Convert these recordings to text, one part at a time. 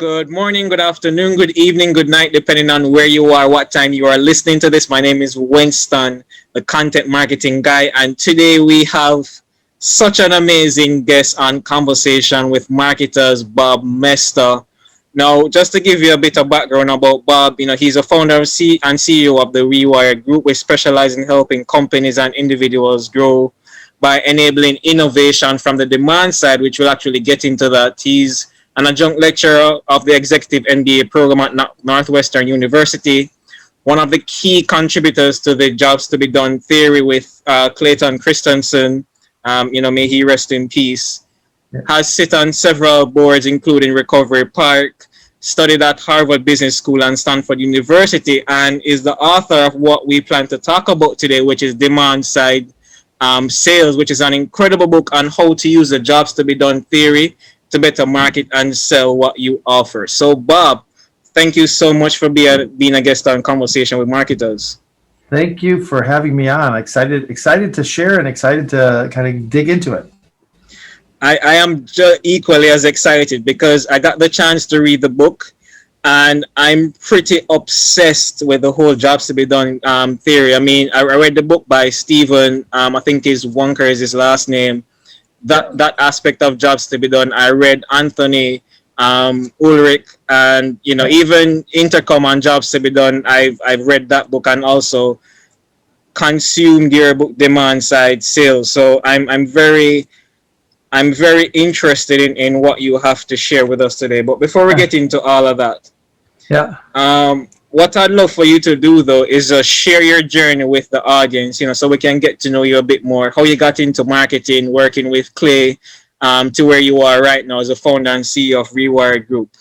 Good morning, good afternoon, good evening, good night, depending on where you are, what time you are listening to this. My name is Winston, the content marketing guy, and today we have such an amazing guest on conversation with marketers Bob Moesta. Now, just to give you a bit of background about Bob, he's a founder and CEO of the Rewired Group, which specializes in helping companies and individuals grow by enabling innovation from the demand side, which we'll actually get into that. He's an adjunct lecturer of the Executive MBA program at Northwestern University, one of the key contributors to the Jobs to be Done theory with Clayton Christensen, may he rest in peace, has sit on several boards, including Recovery Park, studied at Harvard Business School and Stanford University, and is the author of what we plan to talk about today, which is Demand Side Sales, which is an incredible book on how to use the Jobs to be Done theory to better market and sell what you offer. So, Bob, thank you so much for being a guest on Conversation with Marketers. Thank you for having me on. Excited to share and excited to kind of dig into it. I am equally as excited because I got the chance to read the book, and I'm pretty obsessed with the whole Jobs to be Done theory. I mean, I read the book by Stephen, I think his Wonker is his last name. That aspect of Jobs to be Done. I read Anthony Ulrich, and even Intercom on Jobs to be Done. I've read that book and also consumed your book Demand Side Sales. So I'm very interested in what you have to share with us today. But before we get into all of that, what I'd love for you to do, though, is share your journey with the audience, so we can get to know you a bit more, how you got into marketing, working with Clay, to where you are right now as a founder and CEO of Rewired Group.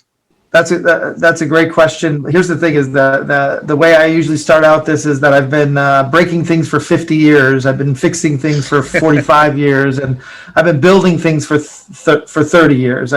That's a great question. Here's the thing: is the way I usually start out this is that I've been breaking things for 50 years. I've been fixing things for 45 years, and I've been building things for 30 years.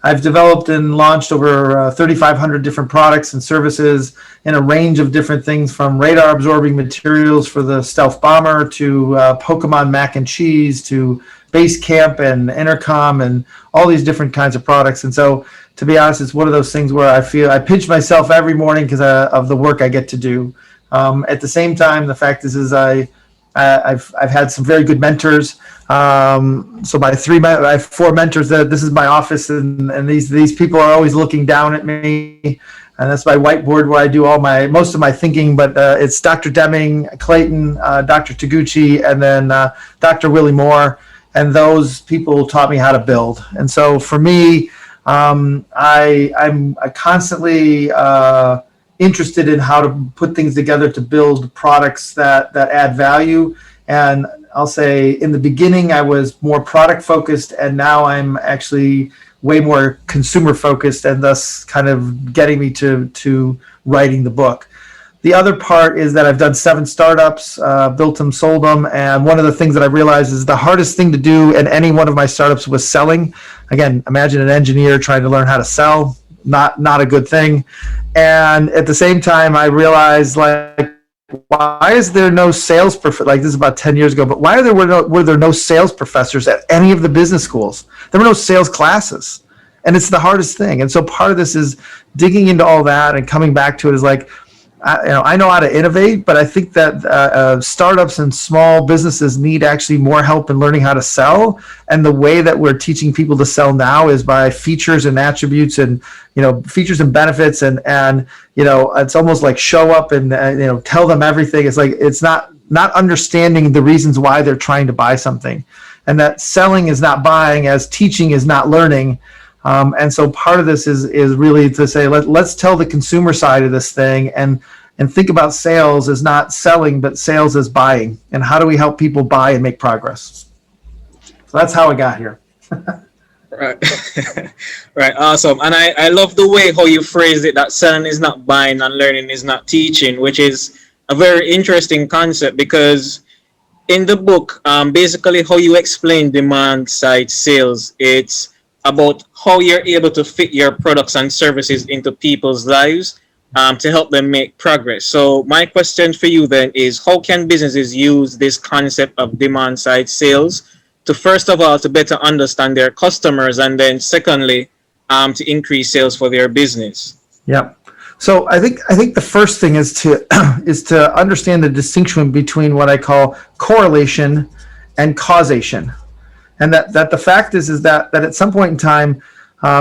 I've developed and launched over 3,500 different products and services in a range of different things, from radar absorbing materials for the stealth bomber to Pokemon mac and cheese to base camp and intercom and all these different kinds of products. And so, to be honest, it's one of those things where I feel I pinch myself every morning because of the work I get to do. At the same time, the fact is I've had some very good mentors. So I have 4 mentors. This is my office, and these people are always looking down at me, and that's my whiteboard where I do most of my thinking. But it's Dr. Deming, Clayton, Dr. Taguchi, and then Dr. Willie Moore, and those people taught me how to build. And so for me, I'm constantly interested in how to put things together to build products that add value. And I'll say in the beginning, I was more product focused, and now I'm actually way more consumer focused, and thus kind of getting me to writing the book. The other part is that I've done 7 startups, built them, sold them. And one of the things that I realized is the hardest thing to do in any one of my startups was selling. Again, imagine an engineer trying to learn how to sell, not a good thing. And at the same time, I realized, why is there no sales like this is about 10 years ago, but why were there no sales professors at any of the business schools? There were no sales classes, and it's the hardest thing. And so part of this is digging into all that and coming back to it is I know how to innovate, but I think that startups and small businesses need actually more help in learning how to sell. And the way that we're teaching people to sell now is by features and attributes and, features and benefits. And it's almost like show up and, tell them everything. It's like, it's not understanding the reasons why they're trying to buy something. And that selling is not buying, as teaching is not learning. And so part of this is really to say, let's tell the consumer side of this thing and think about sales as not selling, but sales as buying. And how do we help people buy and make progress? So that's how I got here. Right. Right. Awesome. And I love the way how you phrased it, that selling is not buying and learning is not teaching, which is a very interesting concept, because in the book, basically how you explain demand side sales, it's about how you're able to fit your products and services into people's lives to help them make progress. So my question for you then is, how can businesses use this concept of demand side sales to, first of all, to better understand their customers, and then secondly, to increase sales for their business? Yep. So I think the first thing is to is to understand the distinction between what I call correlation and causation, and that the fact is that at some point in time,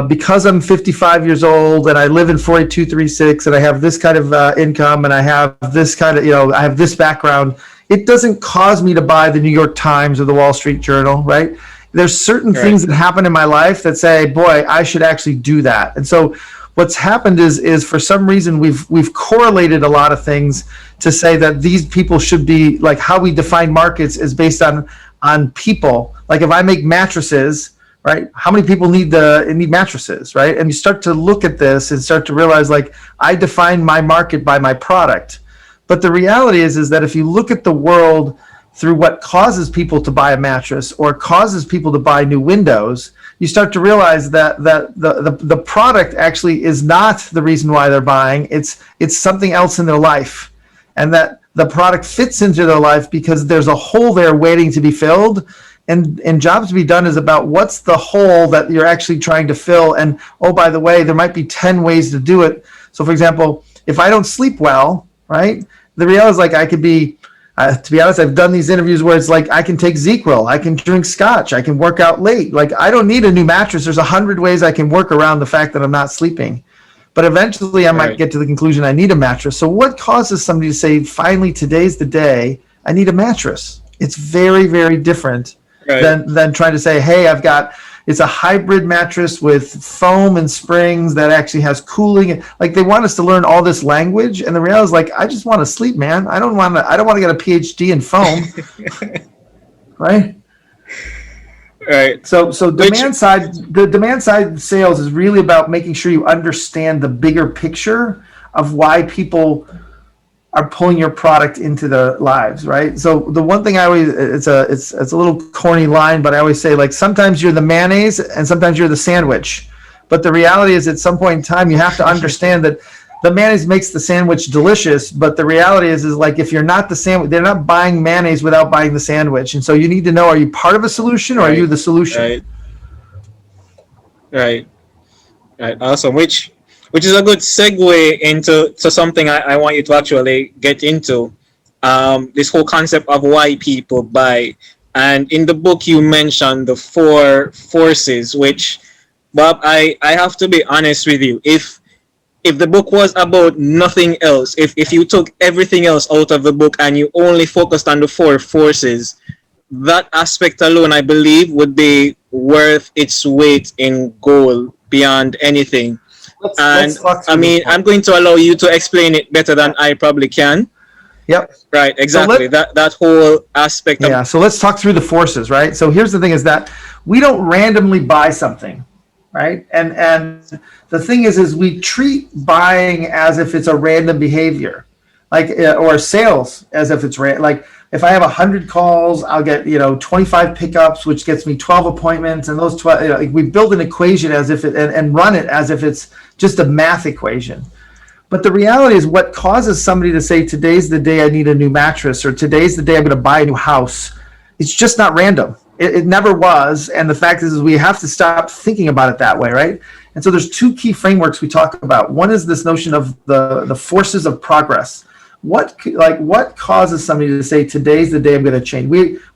because I'm 55 years old and I live in 48236 and I have this kind of income and I have this kind of, I have this background, it doesn't cause me to buy the New York Times or the Wall Street Journal, right? There's certain things that happen in my life that say, boy, I should actually do that. And so what's happened is for some reason we've correlated a lot of things to say that these people should be, like, how we define markets is based on people. Like if I make mattresses, right? How many people need mattresses, right? And you start to look at this and start to realize, like, I define my market by my product. But the reality is that if you look at the world through what causes people to buy a mattress or causes people to buy new windows, you start to realize that the product actually is not the reason why they're buying. It's something else in their life, and that the product fits into their life because there's a hole there waiting to be filled. And jobs to be done is about what's the hole that you're actually trying to fill. And, oh, by the way, there might be 10 ways to do it. So, for example, if I don't sleep well, right, the reality is, like, I could be, to be honest, I've done these interviews where it's like I can take ZzzQuil, I can drink scotch, I can work out late. Like, I don't need a new mattress. There's 100 ways I can work around the fact that I'm not sleeping. But eventually I might get to the conclusion I need a mattress. So what causes somebody to say, finally, today's the day, I need a mattress? It's very, very different than trying to say, hey, it's a hybrid mattress with foam and springs that actually has cooling. Like, they want us to learn all this language, and the reality is, like, I just want to sleep, man. I don't want to get a PhD in foam. Right? Right. So the demand side sales is really about making sure you understand the bigger picture of why people are pulling your product into their lives, right? So the one thing I always, it's a little corny line, but I always say, like, sometimes you're the mayonnaise and sometimes you're the sandwich. But the reality is, at some point in time, you have to understand that the mayonnaise makes the sandwich delicious, but the reality is like, if you're not the sandwich, they're not buying mayonnaise without buying the sandwich. And so you need to know, are you part of a solution or are you the solution? Right. Awesome. Which is a good segue into something I want you to actually get into, this whole concept of why people buy. And in the book, you mentioned the 4 forces, which, Bob, I have to be honest with you. If the book was about nothing else, if you took everything else out of the book and you only focused on the 4 forces, that aspect alone, I believe, would be worth its weight in gold beyond anything. I'm going to allow you to explain it better than I probably can. Yep. Right, exactly. So that whole aspect. So let's talk through the forces, right? So here's the thing, is that we don't randomly buy something, right? And the thing is we treat buying as if it's a random behavior, like, or sales as if it's like, if I have 100 calls, I'll get 25 pickups, which gets me 12 appointments, and those 12, like, we build an equation as if it and run it as if it's just a math equation. But the reality is, what causes somebody to say, today's the day I need a new mattress, or today's the day I'm going to buy a new house, it's just not random. It never was. And the fact is we have to stop thinking about it that way, right? And so there's 2 key frameworks we talk about. One is this notion of the forces of progress. What causes somebody to say, today's the day I'm going to change?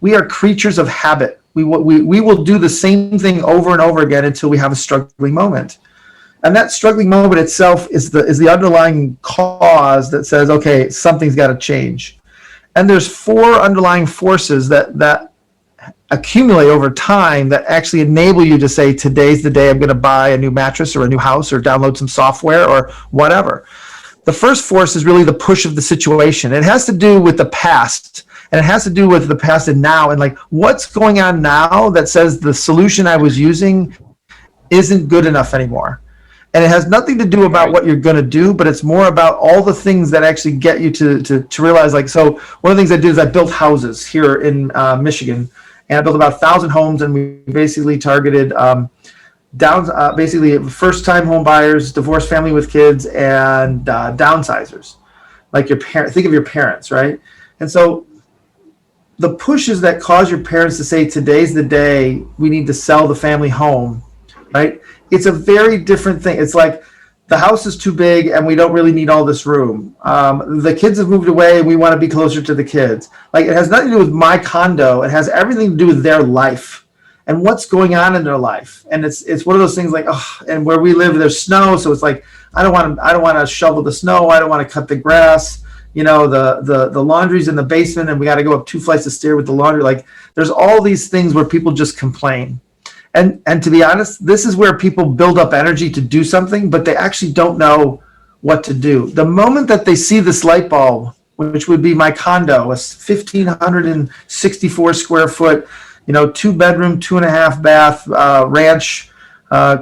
We are creatures of habit. We will do the same thing over and over again until we have a struggling moment. And that struggling moment itself is the underlying cause that says, okay, something's got to change. And there's 4 underlying forces that accumulate over time that actually enable you to say, today's the day I'm going to buy a new mattress or a new house or download some software or whatever. The first force is really the push of the situation. It has to do with the past, and it has to do with the past and now, and, like, what's going on now that says the solution I was using isn't good enough anymore. And it has nothing to do about what you're going to do, but it's more about all the things that actually get you to realize, like, so one of the things I did is I built houses here in Michigan, and I built about 1,000 homes, and we basically targeted basically first-time home buyers, divorced family with kids, and downsizers, like your parent. Think of your parents, right? And so the pushes that cause your parents to say, today's the day we need to sell the family home, right? it's a very different thing. It's like the house is too big and we don't really need all this room. The kids have moved away and we want to be closer to the kids. Like, it has nothing to do with my condo. It has everything to do with their life and what's going on in their life. And it's one of those things like, oh, and where we live, there's snow. So it's like, I don't want to shovel the snow. I don't want to cut the grass. The laundry's in the basement and we got to go up 2 flights of stairs with the laundry. Like, there's all these things where people just complain. And to be honest, this is where people build up energy to do something, but they actually don't know what to do. The moment that they see this light bulb, which would be my condo, a 1,564 square foot, 2-bedroom, 2.5 bath ranch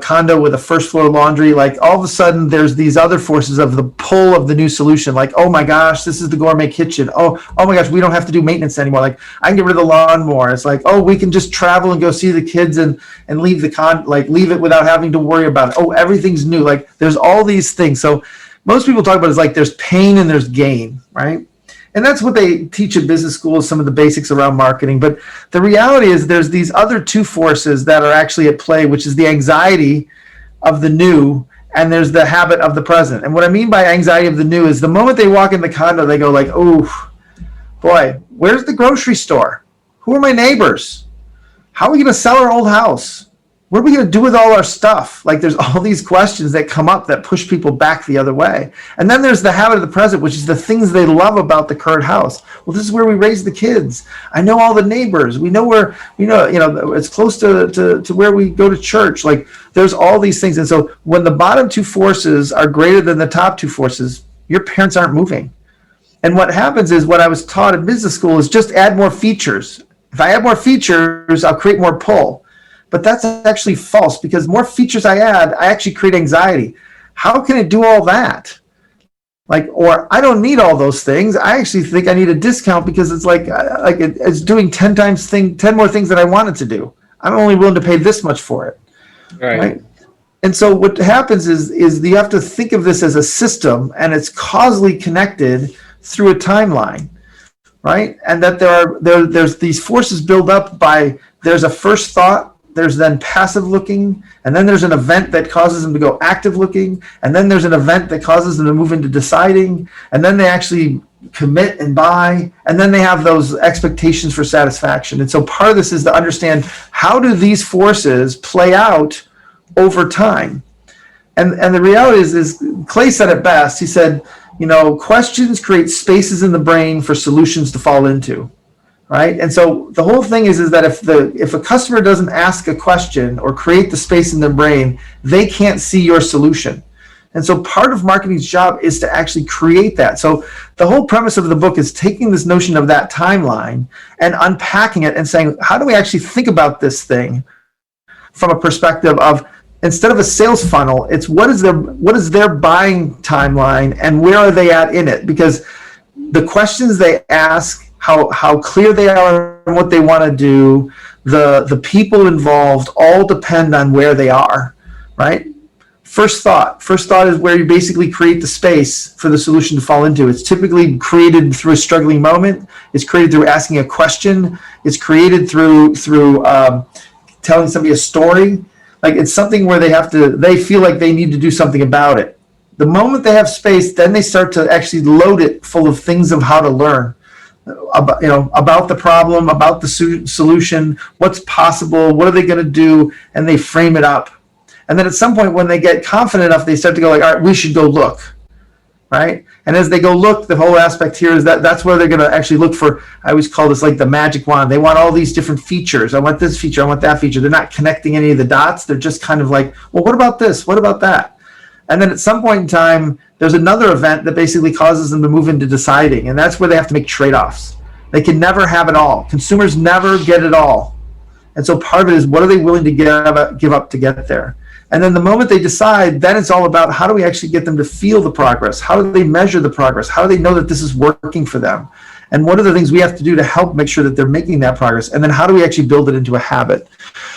condo with a first floor laundry, like, all of a sudden there's these other forces of the pull of the new solution. Like, oh my gosh, this is the gourmet kitchen. Oh my gosh, we don't have to do maintenance anymore. Like, I can get rid of the lawnmower. It's like, oh, we can just travel and go see the kids and leave leave it without having to worry about it. Oh, everything's new. Like, there's all these things. So most people talk about it as like there's pain and there's gain, right? And that's what they teach in business schools, some of the basics around marketing. But the reality is there's these other two forces that are actually at play, which is the anxiety of the new, and there's the habit of the present. And what I mean by anxiety of the new is the moment they walk in the condo, they go like, oh, boy, where's the grocery store? Who are my neighbors? How are we going to sell our old house? What are we going to do with all our stuff? Like, there's all these questions that come up that push people back the other way. And then there's the habit of the present, which is the things they love about the current house. Well, this is where we raise the kids. I know all the neighbors. We know where, it's close to where we go to church. Like, there's all these things. And so when the bottom two forces are greater than the top two forces, your parents aren't moving. And what happens is, what I was taught in business school is just add more features. If I add more features, I'll create more pull. But that's actually false, because more features I add, I actually create anxiety. How can it do all that? Or I don't need all those things. I actually think I need a discount because it's it's doing 10 more things that I want it to do. I'm only willing to pay this much for it. Right? And so what happens is you have to think of this as a system, and it's causally connected through a timeline, right? And that there's these forces build up by, there's a first thought, there's then passive looking, and then there's an event that causes them to go active looking, and then there's an event that causes them to move into deciding, and then they actually commit and buy, and then they have those expectations for satisfaction. And so part of this is to understand, how do these forces play out over time? And the reality is Clay said it best. He said, questions create spaces in the brain for solutions to fall into. Right? And so the whole thing is that if a customer doesn't ask a question or create the space in their brain, they can't see your solution. And so part of marketing's job is to actually create that. So the whole premise of the book is taking this notion of that timeline and unpacking it and saying, how do we actually think about this thing from a perspective of, instead of a sales funnel, it's what is their buying timeline and where are they at in it? Because the questions they ask, how clear they are on what they want to do, the people involved all depend on where they are, right? First thought is where you basically create the space for the solution to fall into. It's typically created through a struggling moment. It's created through asking a question. It's created through telling somebody a story. Like, it's something where they feel like they need to do something about it. The moment they have space, then they start to actually load it full of things of how to learn. About the problem, about the solution, what's possible, what are they going to do, and they frame it up. And then at some point, when they get confident enough, they start to go like, all right, we should go look, right? And as they go look, the whole aspect here is that's where they're going to actually look for, I always call this like the magic wand. They want all these different features. I want this feature, I want that feature. They're not connecting any of the dots. They're just kind of like, well, what about this? What about that? And then at some point in time, there's another event that basically causes them to move into deciding. And that's where they have to make trade-offs. They can never have it all. Consumers never get it all. And so part of it is, what are they willing to give up to get there? And then the moment they decide, then it's all about, how do we actually get them to feel the progress? How do they measure the progress? How do they know that this is working for them? And what are the things we have to do to help make sure that they're making that progress? And then how do we actually build it into a habit?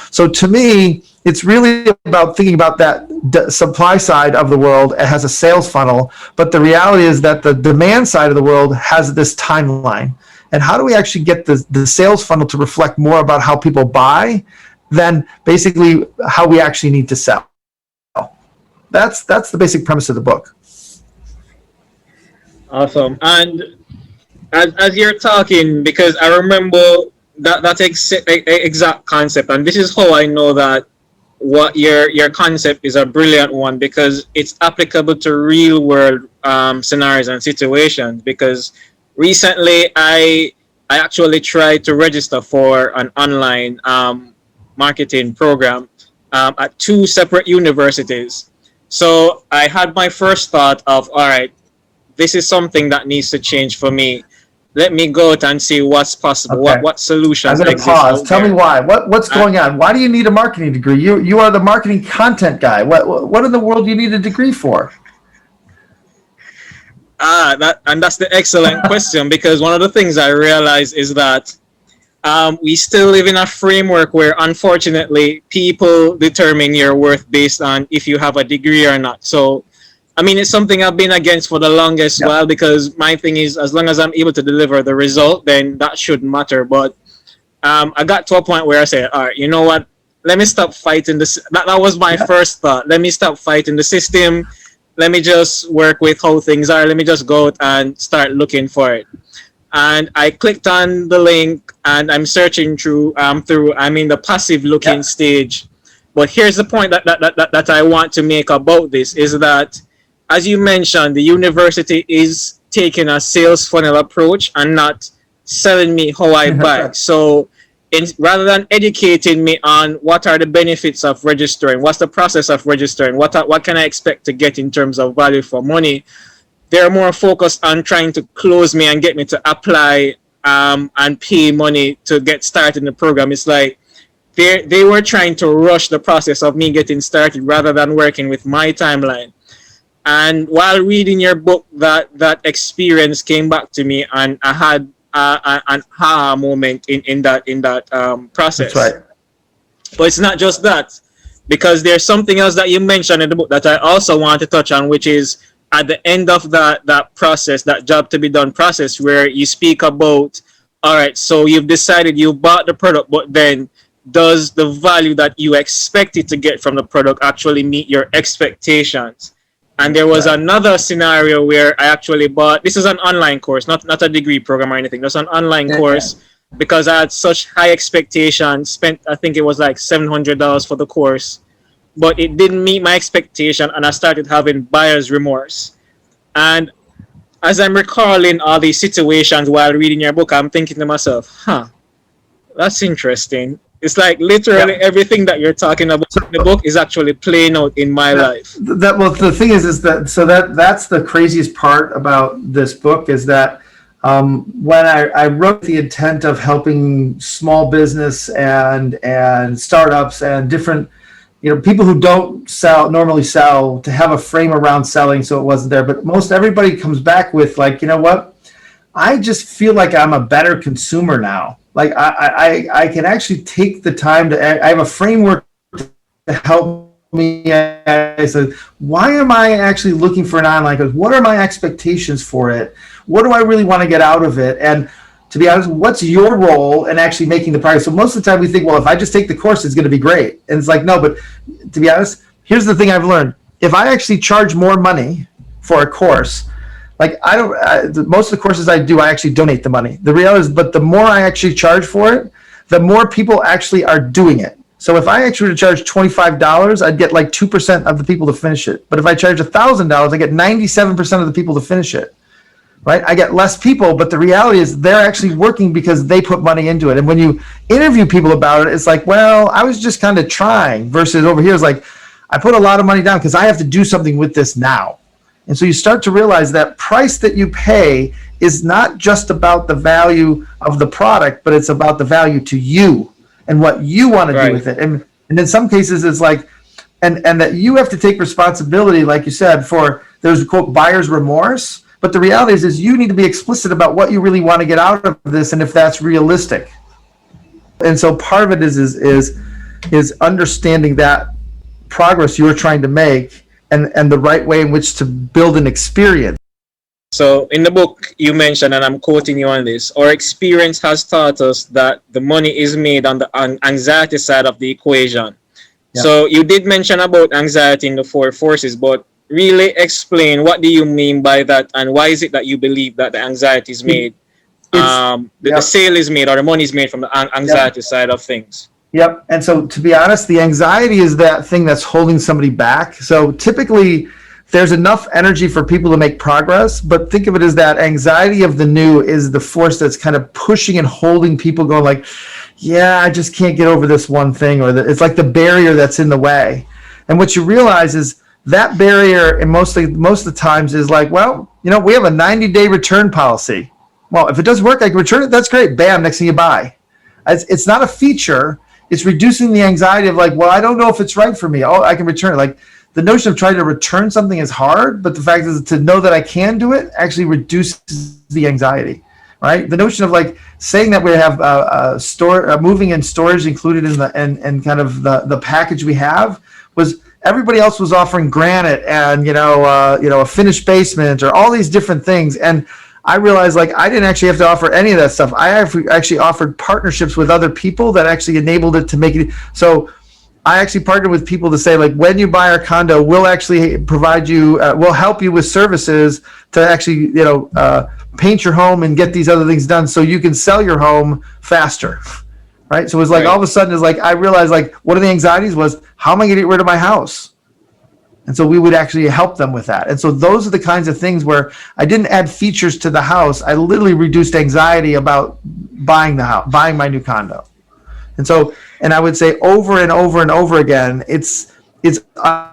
So to me, it's really about thinking about that supply side of the world. It has a sales funnel, but the reality is that the demand side of the world has this timeline. And how do we actually get the sales funnel to reflect more about how people buy than basically how we actually need to sell? that's the basic premise of the book. Awesome. And as you're talking, because I remember that exact concept, and this is how I know that what your concept is a brilliant one, because it's applicable to real world scenarios and situations. Because recently I actually tried to register for an online marketing program at two separate universities. So I had my first thought of, all right, this is something that needs to change for me. Let me go out and see what's possible. Okay. What I'm solutions going to exist pause. out Tell me there. why. What's going on? Why do you need a marketing degree? You are the marketing content guy. What in the world do you need a degree for? That's the excellent question, because one of the things I realize is that we still live in a framework where, unfortunately, people determine your worth based on if you have a degree or not. So, I mean, it's something I've been against for the longest Yep. while, because my thing is, as long as I'm able to deliver the result, then that shouldn't matter. But I got to a point where I said, all right, you know what? Let me stop fighting this. That was my first thought. Let me stop fighting the system. Let me just work with how things are. Let me just go out and start looking for it. And I clicked on the link, and I'm searching through. I'm in the passive looking stage. But here's the point that I want to make about this is that, as you mentioned, the university is taking a sales funnel approach and not selling me how I buy. So rather than educating me on what are the benefits of registering, what's the process of registering, what can I expect to get in terms of value for money, they're more focused on trying to close me and get me to apply and pay money to get started in the program. It's like they were trying to rush the process of me getting started rather than working with my timeline. And while reading your book, that experience came back to me, and I had an aha moment in that process. That's right. But it's not just that, because there's something else that you mentioned in the book that I also want to touch on, which is at the end of that process, that job to be done process, where you speak about, all right, so you've decided you bought the product, but then does the value that you expected to get from the product actually meet your expectations? And there was another scenario where I actually bought, this is an online course, not a degree program or anything. That's an online course, because I had such high expectations, spent, I think it was like $700 for the course, but it didn't meet my expectation, and I started having buyer's remorse. And as I'm recalling all these situations while reading your book, I'm thinking to myself, that's interesting. It's like literally everything that you're talking about in the book is actually playing out in my life. Well, the thing is that that's the craziest part about this book is that when I wrote the intent of helping small business and startups and different, people who don't normally sell, to have a frame around selling, so it wasn't there. But most everybody comes back with like, you know what? I just feel like I'm a better consumer now. Like I can actually take the time I have a framework to help me. I said, why am I actually looking for an online course? What are my expectations for it? What do I really want to get out of it? And to be honest, what's your role in actually making the progress? So most of the time we think, well, if I just take the course, it's going to be great. And it's like, no, but to be honest, here's the thing I've learned. If I actually charge more money for a course, like most of the courses I do, I actually donate the money. The reality is, but the more I actually charge for it, the more people actually are doing it. So if I actually were to charge $25, I'd get like 2% of the people to finish it. But if I charge $1,000, I get 97% of the people to finish it. Right? I get less people, but the reality is they're actually working because they put money into it. And when you interview people about it, it's like, well, I was just kind of trying, versus over here is like, I put a lot of money down because I have to do something with this now. And so you start to realize that price that you pay is not just about the value of the product, but it's about the value to you and what you want to do with it. And in some cases, it's like, and that you have to take responsibility, like you said, for there's quote buyer's remorse. But the reality is you need to be explicit about what you really want to get out of this and if that's realistic. And so part of it is understanding that progress you're trying to make and the right way in which to build an experience. So in the book you mentioned, and I'm quoting you on this, our experience has taught us that the money is made on the anxiety side of the equation. Yeah. So you did mention about anxiety in the four forces, but really explain what do you mean by that, and why is it that you believe that the anxiety is It, made, it's the yep, sale is made or the money is made from the yep, anxiety side of things. yep. And so, to be honest, the anxiety is that thing that's holding somebody back. So typically, there's enough energy for people to make progress, but think of it as that anxiety of the new is the force that's kind of pushing and holding people, going like, yeah, I just can't get over this one thing, or it's like the barrier that's in the way. And what you realize is that barrier, and most of the times, is like, well, we have a 90-day return policy. Well, if it doesn't work, I can return it. That's great. Bam, next thing you buy. It's not a feature. It's reducing the anxiety of like, well, I don't know if it's right for me. Oh, I can return it. Like, the notion of trying to return something is hard, but the fact is to know that I can do it actually reduces the anxiety, right? The notion of like saying that we have moving and storage included in the and kind of the package we have was, everybody else was offering granite and a finished basement or all these different things, and I realized like I didn't actually have to offer any of that stuff. I actually offered partnerships with other people that actually enabled it to make it so. I actually partnered with people to say, like, when you buy our condo, we'll actually provide you, we'll help you with services to actually, paint your home and get these other things done so you can sell your home faster, right? So it was like, Right. all of a sudden, it's like, I realized, like, one of the anxieties was, how am I going to get rid of my house? And so we would actually help them with that. And so those are the kinds of things where I didn't add features to the house. I literally reduced anxiety about buying the house, buying my new condo. And so, and I would say over and over and over again, it's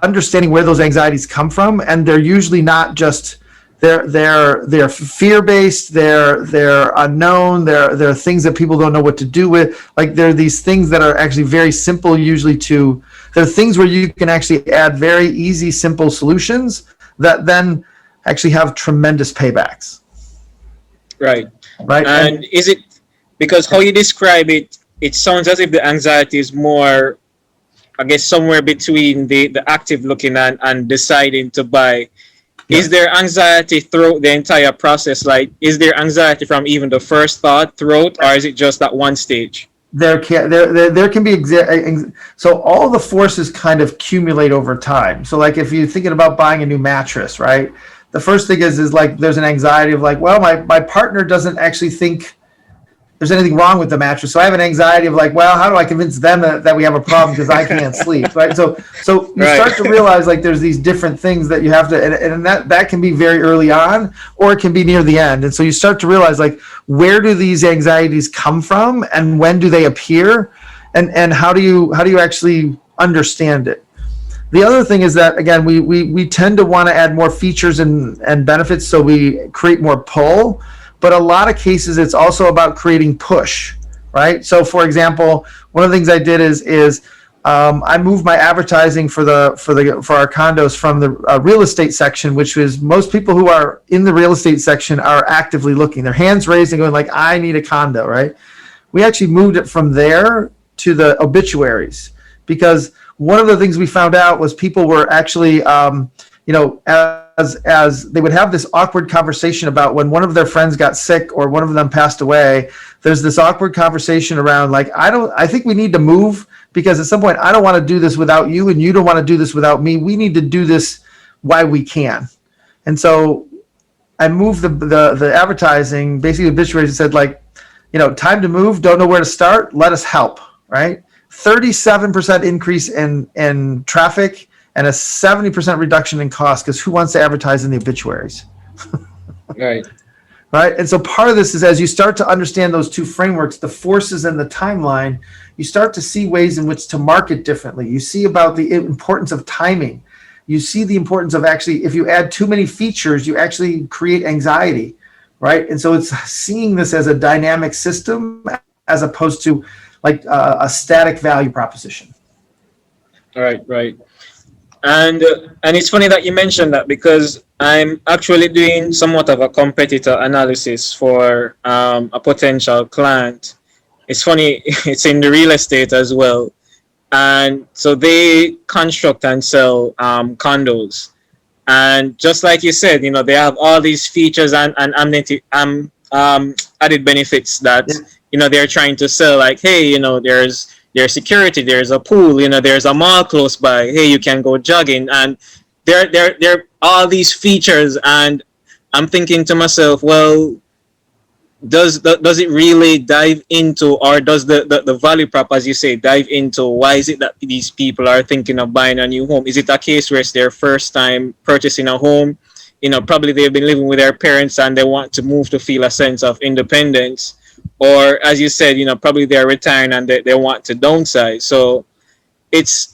understanding where those anxieties come from, and they're usually not just they're fear-based, they're unknown, they're things that people don't know what to do with. Like, there are these things that are actually very simple, usually there are things where you can actually add very easy, simple solutions that then actually have tremendous paybacks. Right. Right. And is it because how you describe it? It sounds as if the anxiety is more, I guess, somewhere between the active looking and deciding to buy. Yeah. Is there anxiety throughout the entire process? Like, is there anxiety from even the first thought throughout, or is it just at one stage? There can be so all the forces kind of accumulate over time. So like if you're thinking about buying a new mattress, right? The first thing is like there's an anxiety of like, well, my partner doesn't actually think there's anything wrong with the mattress. So I have an anxiety of like, well, how do I convince them that we have a problem because I can't sleep, right? So you Right. start to realize like there's these different things that you have to, and that can be very early on, or it can be near the end. And so you start to realize like, where do these anxieties come from, and when do they appear, and how do you actually understand it? The other thing is that, again, we tend to want to add more features and benefits, so we create more pull. But a lot of cases, it's also about creating push, right? So, for example, one of the things I did is I moved my advertising for our condos from the real estate section, which is most people who are in the real estate section are actively looking, their hands raised and going like, I need a condo, right? We actually moved it from there to the obituaries, because one of the things we found out was people were actually, as they would have this awkward conversation about when one of their friends got sick or one of them passed away. There's this awkward conversation around like, I think we need to move, because at some point I don't want to do this without you, and you don't want to do this without me. We need to do this while we can. And so I moved the advertising, basically obituaries, and said like, time to move, don't know where to start, let us help, right? 37% increase in traffic and a 70% reduction in cost, because who wants to advertise in the obituaries? Right. Right. And so part of this is, as you start to understand those two frameworks, the forces and the timeline, you start to see ways in which to market differently. You see about the importance of timing. You see the importance of actually, if you add too many features, you actually create anxiety, right? And so it's seeing this as a dynamic system as opposed to like a static value proposition. Right. And it's funny that you mentioned that, because I'm actually doing somewhat of a competitor analysis for a potential client. It's funny, it's in the real estate as well. And so they construct and sell condos. And just like you said, they have all these features and added benefits that, they're trying to sell. Like, hey, there's there's security, there's a pool, there's a mall close by. Hey, you can go jogging, and there are all these features. And I'm thinking to myself, well, does it really dive into, or does the value prop, as you say, dive into why is it that these people are thinking of buying a new home? Is it a case where it's their first time purchasing a home? Probably they've been living with their parents and they want to move to feel a sense of independence. Or as you said, probably they're retiring and they want to downsize. So it's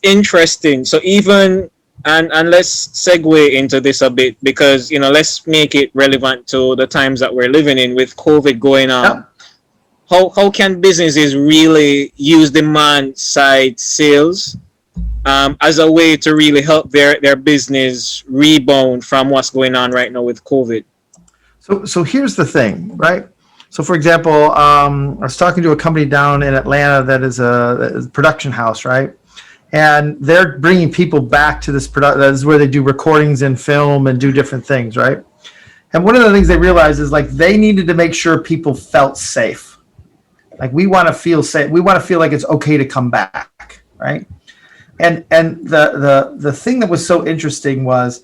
interesting. So even and let's segue into this a bit, because let's make it relevant to the times that we're living in with COVID going on. Yep. How can businesses really use demand side sales as a way to really help their business rebound from what's going on right now with COVID? So here's the thing, right? So for example, I was talking to a company down in Atlanta that is a production house, right? And they're bringing people back to this production. That is where they do recordings and film and do different things, right? And one of the things they realized is like they needed to make sure people felt safe. Like we want to feel safe. We want to feel like it's okay to come back, right? And the thing that was so interesting was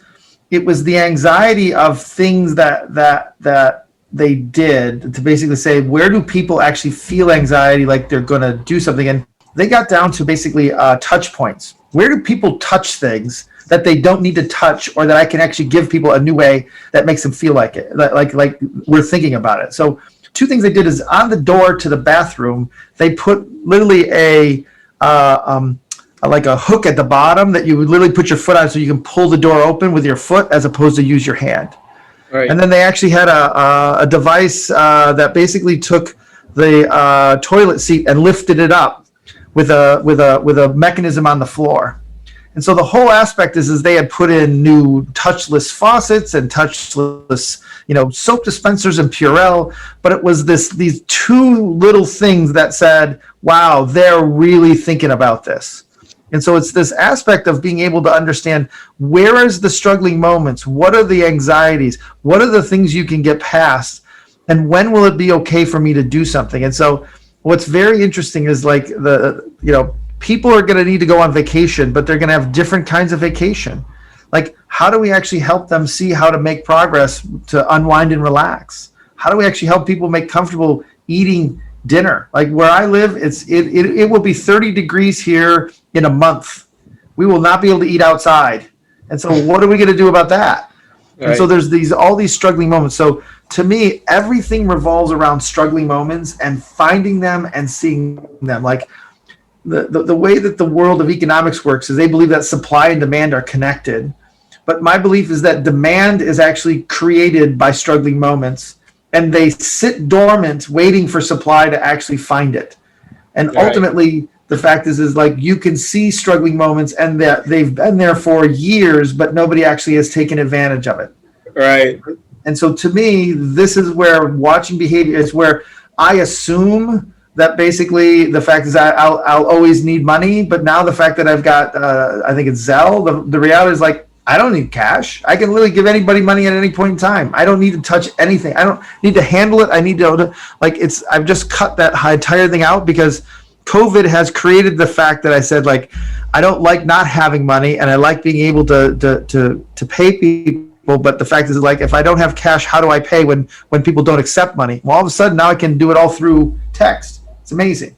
it was the anxiety of things that they did to basically say, where do people actually feel anxiety, like they're going to do something? And they got down to basically touch points. Where do people touch things that they don't need to touch, or that I can actually give people a new way that makes them feel like it, like we're thinking about it? So two things they did is on the door to the bathroom, they put literally like a hook at the bottom that you would literally put your foot on so you can pull the door open with your foot as opposed to use your hand. Right. And then they actually had a device that basically took the toilet seat and lifted it up with a mechanism on the floor. And so the whole aspect is they had put in new touchless faucets and touchless, soap dispensers and Purell, but it was these two little things that said, wow, they're really thinking about this. And so it's this aspect of being able to understand, where is the struggling moments? What are the anxieties? What are the things you can get past? And when will it be okay for me to do something? And so what's very interesting is like people are going to need to go on vacation, but they're going to have different kinds of vacation. Like, how do we actually help them see how to make progress to unwind and relax? How do we actually help people make comfortable eating dinner? Like where I live, it will be 30 degrees here in a month. We will not be able to eat outside. And so what are we going to do about that? Right. And so there's all these struggling moments. So to me, everything revolves around struggling moments and finding them and seeing them. Like the way that the world of economics works is they believe that supply and demand are connected. But my belief is that demand is actually created by struggling moments, and they sit dormant waiting for supply to actually find it. And right. Ultimately, the fact is like you can see struggling moments and that they've been there for years, but nobody actually has taken advantage of it. Right. And so to me, this is where watching behavior is where I assume that basically the fact is I'll always need money. But now the fact that I've got, I think it's Zelle, the reality is like, I don't need cash. I can literally give anybody money at any point in time. I don't need to touch anything. I don't need to handle it. I need to, I've just cut that entire thing out because COVID has created the fact that I said, like, I don't like not having money and I like being able to pay people. But the fact is, like, if I don't have cash, how do I pay when people don't accept money? Well, all of a sudden now I can do it all through text. It's amazing.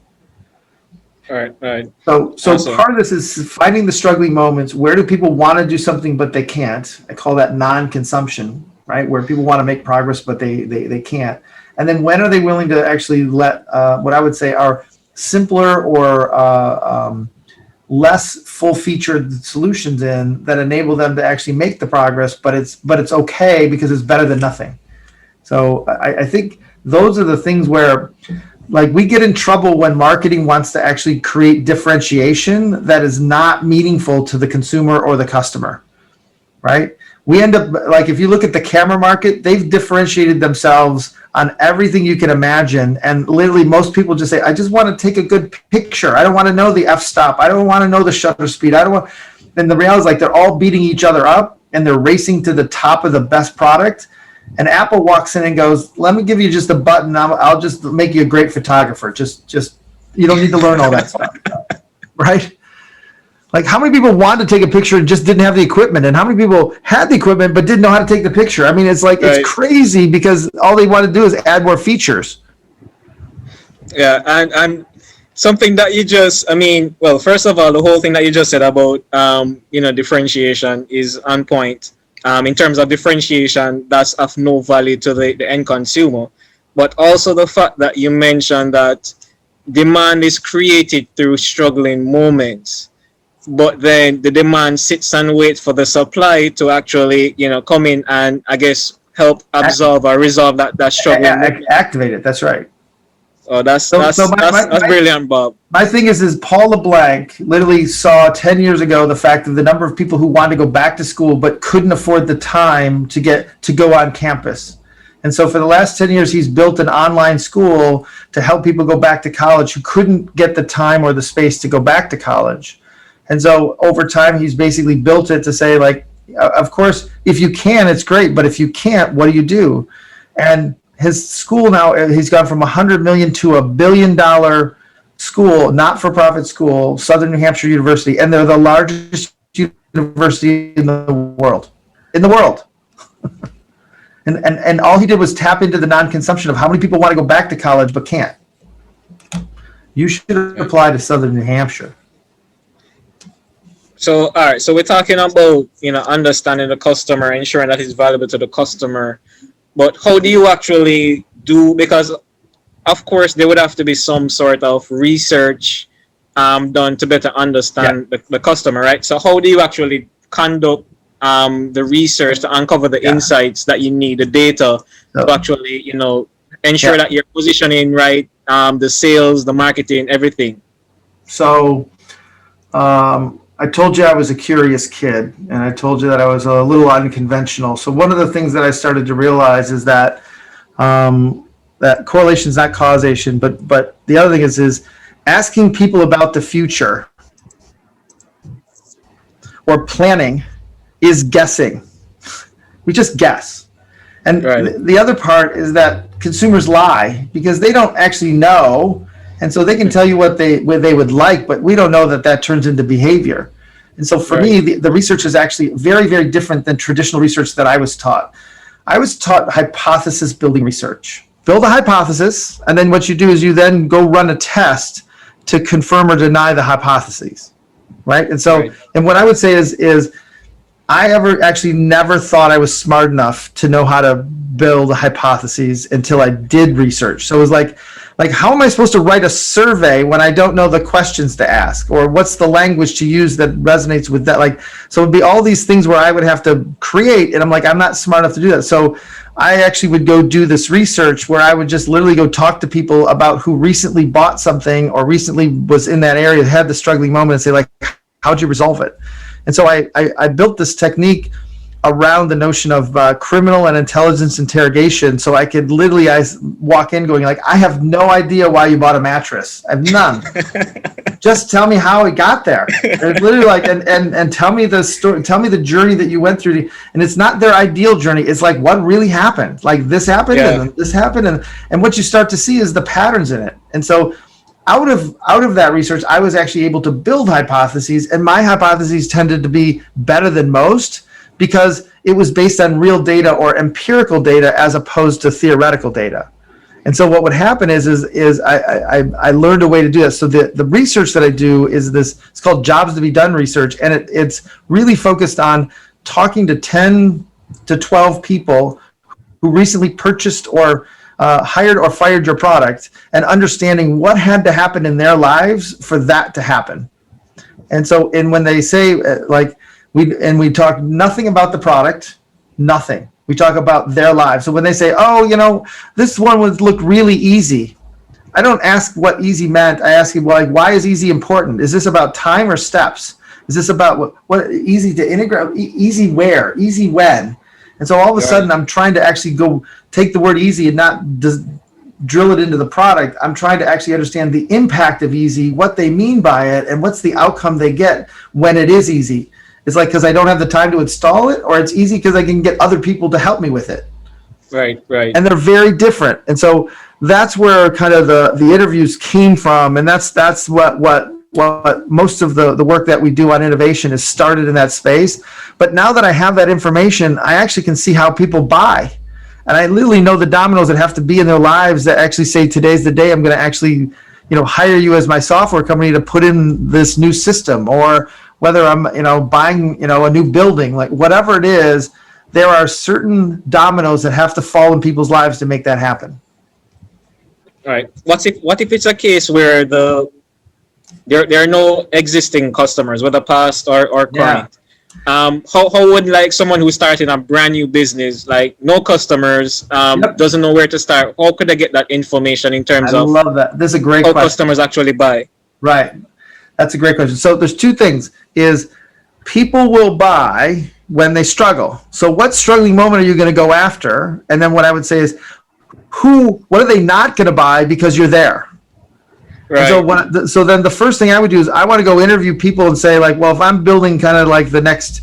All right. So awesome. Part of this is finding the struggling moments. Where do people want to do something but they can't? I call that non-consumption, right? Where people want to make progress but they can't. And then when are they willing to actually let what I would say are simpler or less full-featured solutions in that enable them to actually make the progress, but it's okay because it's better than nothing. So I think those are the things where, like, we get in trouble when marketing wants to actually create differentiation that is not meaningful to the consumer or the customer, right? We end up, like, if you look at the camera market, they've differentiated themselves on everything you can imagine. And literally most people just say, I just want to take a good picture. I don't want to know the f-stop. I don't want to know the shutter speed. And the reality is, like, they're all beating each other up and they're racing to the top of the best product. And Apple walks in and goes, let me give you just a button. I'll just make you a great photographer. Just You don't need to learn all that stuff, right? Like, how many people wanted to take a picture and just didn't have the equipment? And how many people had the equipment but didn't know how to take the picture? I mean, it's like, Right. it's crazy because all they want to do is add more features. Yeah, and something that you just, I mean, well, first of all, the whole thing that you just said about, differentiation is on point. In terms of differentiation, that's of no value to the end consumer. But also the fact that you mentioned that demand is created through struggling moments, but then the demand sits and waits for the supply to actually, come in and, I guess, help absorb or resolve that struggling moment. Activate it. That's right. Oh, that's So that's brilliant, Bob. my thing is Paul LeBlanc literally saw 10 years ago the fact that the number of people who wanted to go back to school but couldn't afford the time to go on campus. And so for the last 10 years, he's built an online school to help people go back to college who couldn't get the time or the space to go back to college. And so over time, he's basically built it to say, like, of course, if you can, it's great. But if you can't, what do you do? And his school now, he's gone from 100 million to $1 billion school, not-for-profit school, Southern New Hampshire University. And they're the largest university in the world. And all he did was tap into the non-consumption of how many people want to go back to college but can't. You should apply to Southern New Hampshire. So, all right. So we're talking about, understanding the customer, ensuring that it's valuable to the customer. But how do you actually do? Because, of course, there would have to be some sort of research done to better understand the customer, right? So how do you actually conduct the research to uncover the insights that you need, the data to actually, ensure that you're positioning right, the sales, the marketing, everything? So I told you I was a curious kid, and I told you that I was a little unconventional. So one of the things that I started to realize is that that correlation is not causation, but the other thing is asking people about the future or planning is guessing. We just guess. And the other part is that consumers lie because they don't actually know. And so they can tell you what they would like, but we don't know that turns into behavior. And so for me, the research is actually very, very different than traditional research that I was taught. I was taught hypothesis building research. Build a hypothesis, and then what you do is you then go run a test to confirm or deny the hypotheses, right? And so, and what I would say is I actually never thought I was smart enough to know how to build hypotheses until I did research. So it was like how am I supposed to write a survey when I don't know the questions to ask, or what's the language to use that resonates with that? Like, so it'd be all these things where I would have to create, and I'm like, I'm not smart enough to do that. So I actually would go do this research where I would just literally go talk to people about who recently bought something or recently was in that area, had the struggling moment, and say, like, how'd you resolve it? And so I built this technique around the notion of criminal and intelligence interrogation. So I could literally walk in going like, I have no idea why you bought a mattress. I have none. Just tell me how it got there. And literally like, and tell me the story, tell me the journey that you went through. And it's not their ideal journey. It's like what really happened. Like this happened and then this happened. And what you start to see is the patterns in it. And so out of that research, I was actually able to build hypotheses, and my hypotheses tended to be better than most because it was based on real data or empirical data as opposed to theoretical data. And so what would happen is I learned a way to do this. So the research that I do is this, it's called Jobs to Be Done research, and it's really focused on talking to 10 to 12 people who recently purchased or hired or fired your product, and understanding what had to happen in their lives for that to happen. And so, and when they say we talk nothing about the product, nothing. We talk about their lives. So when they say, oh, this one would look really easy, I don't ask what easy meant. I ask you, why is easy important? Is this about time or steps? Is this about what easy to integrate, easy where, easy when? And so all of a sudden, I'm trying to actually go take the word easy and not just drill it into the product. I'm trying to actually understand the impact of easy, what they mean by it, and what's the outcome they get when it is easy. It's like because I don't have the time to install it, or it's easy because I can get other people to help me with it. Right, right. and they're very different. And so that's where kind of the interviews came from, and that's what most of the work that we do on innovation is started in that space. But now that I have that information, I actually can see how people buy. And I literally know the dominoes that have to be in their lives that actually say, today's the day I'm going to actually, hire you as my software company to put in this new system, or whether I'm, buying, a new building, like whatever it is, there are certain dominoes that have to fall in people's lives to make that happen. All right. What if it's a case where there are no existing customers, whether past or current? How would like someone who's starting a brand new business, like no customers, doesn't know where to start? How could they get that information in terms of? I love that. This is a great how question. Customers actually buy? Right. That's a great question. So there's two things: is people will buy when they struggle. So what struggling moment are you going to go after? And then what I would say is, what are they not going to buy because you're there? Right. So then the first thing I would do is I want to go interview people and say, like, well, if I'm building kind of like the next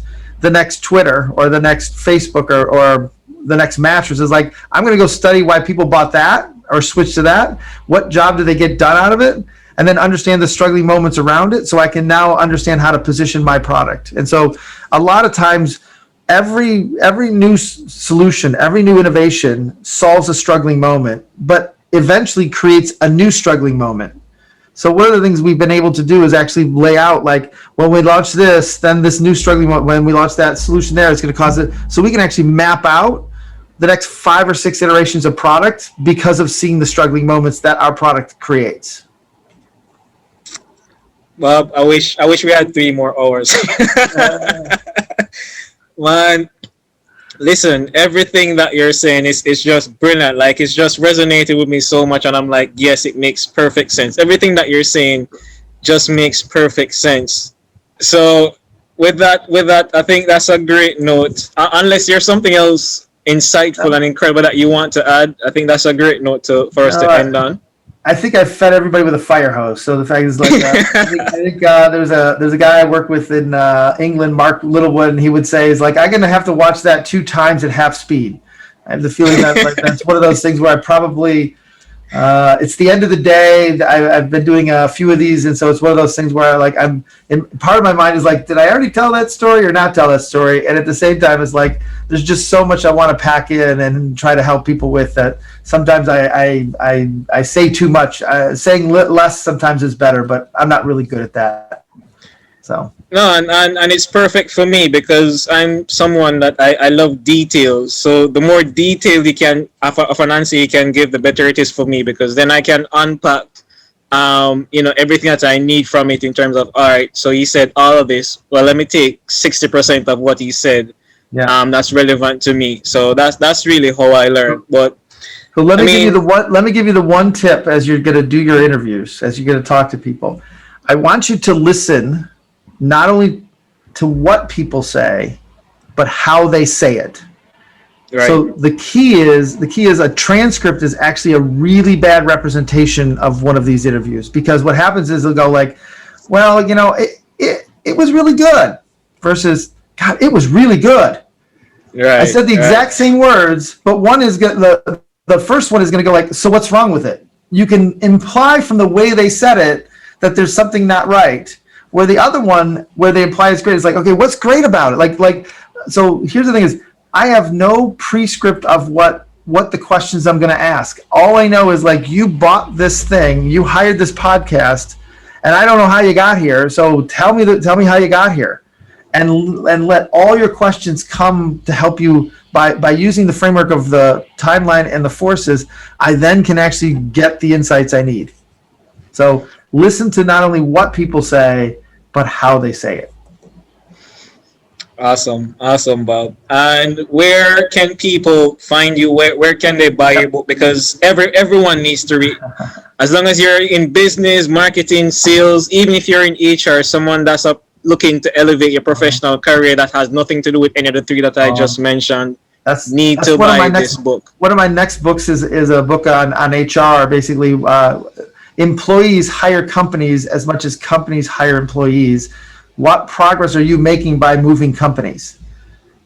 Twitter or the next Facebook or the next mattress, is like, I'm going to go study why people bought that or switch to that. What job do they get done out of it? And then understand the struggling moments around it, so I can now understand how to position my product. And so a lot of times, every new solution, every new innovation solves a struggling moment, but eventually creates a new struggling moment. So one of the things we've been able to do is actually lay out, like, when we launch this, then this new struggling moment, when we launch that solution there, it's going to cause it. So we can actually map out the next 5 or 6 iterations of product because of seeing the struggling moments that our product creates. Well, I wish we had 3 more hours. Man, listen, everything that you're saying is just brilliant. Like, it's just resonated with me so much, and I'm like, yes, it makes perfect sense. Everything that you're saying just makes perfect sense. So with that, I think that's a great note. Unless there's something else insightful and incredible that you want to add, I think that's a great note for us to end on. I think I fed everybody with a fire hose. So the fact is, like, I think there's a guy I work with in England, Mark Littlewood, and he would say, is like, I'm going to have to watch that 2 times at half speed. I have the feeling that, like, that's one of those things where I probably, it's the end of the day. I've been doing a few of these, and so it's one of those things where, like, part of my mind is like, did I already tell that story or not tell that story? And at the same time, it's like, there's just so much I want to pack in and try to help people with that. Sometimes I say too much. Saying less sometimes is better, but I'm not really good at that. So no, and it's perfect for me because I'm someone that I love details. So the more detail you can of an answer you can give, the better it is for me, because then I can unpack everything that I need from it in terms of, all right, so he said all of this. Well, let me take 60% of what he said. Yeah. That's relevant to me. So that's really how I learn. But so let me give you the one tip as you're going to do your interviews, as you're going to talk to people. I want you to listen not only to what people say, but how they say it. Right. So the key is a transcript is actually a really bad representation of one of these interviews, because what happens is they'll go like, well, it was really good, versus, God, it was really good. Right. I said the exact same words, but one is the first one is going to go like, so what's wrong with it? You can imply from the way they said it that there's something not right. Where the other one, where they imply it's great, is like, okay, what's great about it? Like, so here's the thing is, I have no prescript of what the questions I'm going to ask. All I know is, like, you bought this thing, you hired this podcast, and I don't know how you got here. So tell me how you got here, and let all your questions come to help you by using the framework of the timeline and the forces. I then can actually get the insights I need. So listen to not only what people say, but how they say it. Awesome, Bob. And where can people find you? Where can they buy your book? Because everyone needs to read. As long as you're in business, marketing, sales, even if you're in HR, someone that's looking to elevate your professional career that has nothing to do with any of the 3 that I just mentioned, that's to buy this book. One of my next books is a book on HR, basically. Employees hire companies as much as companies hire employees. What progress are you making by moving companies?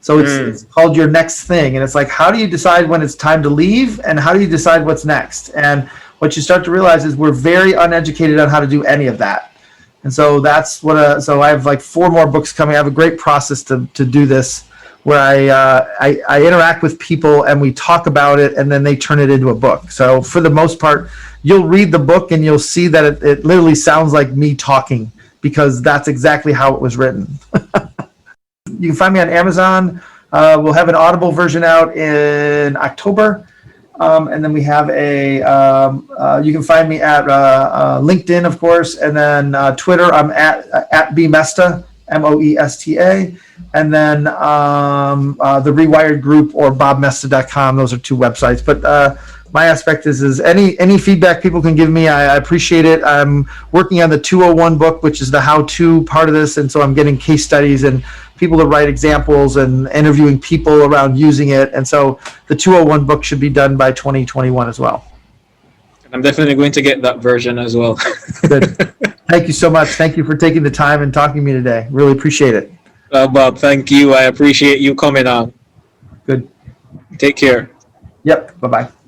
So it's called Your Next Thing. And it's like, how do you decide when it's time to leave, and how do you decide what's next? And what you start to realize is we're very uneducated on how to do any of that. And so that's what, so I have like 4 more books coming. I have a great process to do this, where I interact with people and we talk about it, and then they turn it into a book. So for the most part, you'll read the book and you'll see that it literally sounds like me talking, because that's exactly how it was written. You can find me on Amazon. We'll have an Audible version out in October. And then we have you can find me at LinkedIn, of course, and then Twitter. I'm at Moesta, Moesta, and then the Rewired Group or bobmoesta.com. Those are 2 websites. But my aspect is any feedback people can give me, I appreciate it. I'm working on the 201 book, which is the how-to part of this, and so I'm getting case studies and people to write examples and interviewing people around using it. And so the 201 book should be done by 2021 as well. I'm definitely going to get that version as well. Good. Thank you so much. Thank you for taking the time and talking to me today. Really appreciate it. Bob, thank you. I appreciate you coming on. Good. Take care. Yep. Bye-bye.